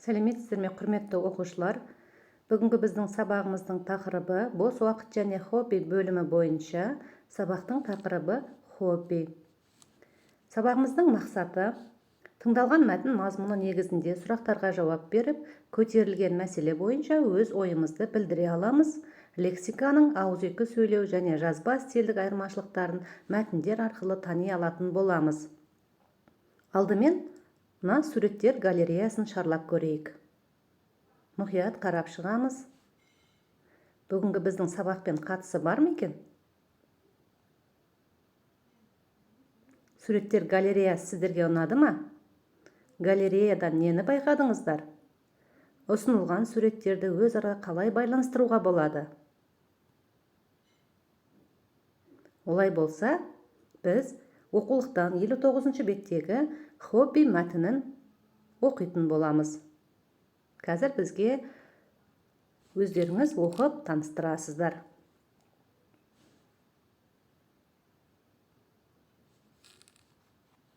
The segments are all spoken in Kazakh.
Сәлеметсіздер ме, құрметті оқушылар? Бүгінгі біздің сабағымыздың тақырыбы бос уақыт және хобби бөлімі бойынша сабақтың тақырыбы хобби. Сабағымыздың мақсаты тыңдалған мәтін мазмұны негізінде сұрақтарға жауап беріп, көтерілген мәселе бойынша өз ойымызды білдіре аламыз. Лексиканың ауызекі сөйлеу және жазба стильдік айырмашылықтарын мәтіндер арқылы тани алатын боламыз. Алдымен мына суреттер галереясын шарлап көрейік. Мұқият қарап шығамыз. Бүгінгі біздің сабақпен қатысы бар ма екен? Суреттер галереясы сіздерге ұнады ма? Галереядан нені байқадыңыздар? Ұсынылған суреттерді өзара қалай байланыстыруға болады? Олай болса, біз оқулықтан 59-шы беттегі хобби мәтінін оқитын боламыз. Қазір бізге өздеріңіз оқып таныстырасыздар.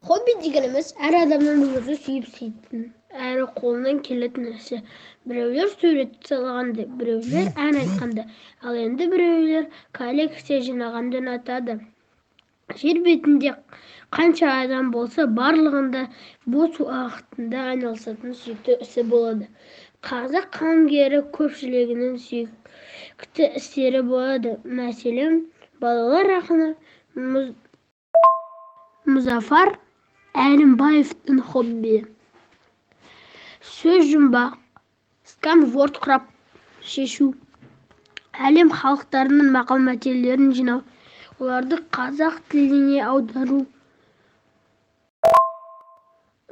Хобби дегеніміз әр адамның өзі сүйіп сүйтін, әрі қолынан келетін нәрсе. Біреулер сурет салғанды, біреулер ән айтқанды, ал енді біреулер коллекция жинағанды ұнатады. Жер бетінде қанша адам болса, барлығында бос уақытында айналысатын сүйікті ісі болады. Қазақ қаламгері көпшілігінің сүйікті істері болады. Мәселен, балалар ақыны Мұзафар Әлімбаевтың хобби. Сөз жұмбақ, сканворд құрап шешу, әлем халықтарының мақал-мәтелдерін жинау, оларды қазақ тіліне аудару.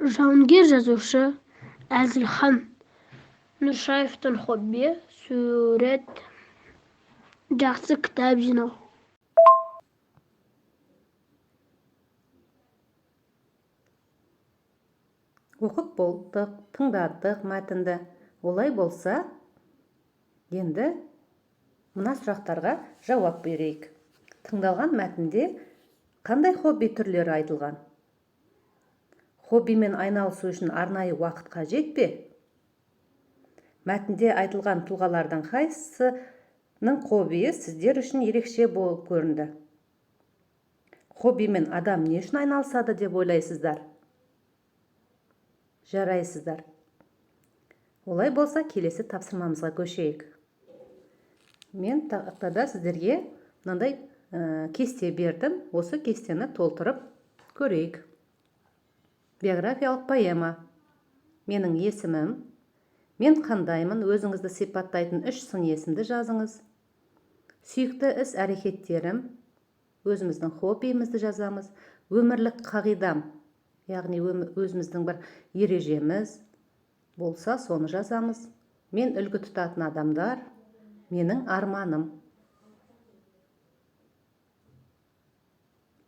Жауынгер жазушы Әзілхан Нұршаевтың хобби сурет, жақсы кітап жинау. Оқып болдық, тыңдадық мәтінді. Олай болса, енді мына сұрақтарға жауап берейік. Тыңдалған мәтінде қандай хобби түрлері айтылған? Хоббимен айналысу үшін арнайы уақыт қажет пе? Мәтінде айтылған тұлғалардан қайсысының хоббиі сіздер үшін ерекше болып көрінді? Хоббимен адам не үшін айналысады деп ойлайсыздар? Жарайсыздар. Олай болса, келесі тапсырмамызға көшейік. Мен тақтада сіздерге мынандай кесте бердім. Осы кестені толтырып көрейік. Биографиялық поэма. Менің есімім. Мен қандаймын? Өзіңізді сипаттайтын 3 сын есімді жазыңыз. Сүйікті іс әрекеттерім. Өзіміздің хоббиімізді жазамыз. Өмірлік қағидам. Яғни өзіміздің бір ережеміз болса, соны жазамыз. Мен үлгі тұтатын адамдар. Менің арманым.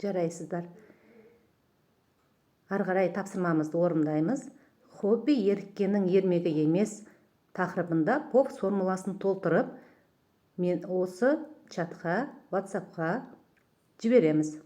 Жарайсыздар. Арғарай тапсырмамызды орындаймыз. Хобби еріккеннің ермегі емес тақырыбында поп формуласын толтырып, мен осы чатқа, WhatsAppқа жібереміз.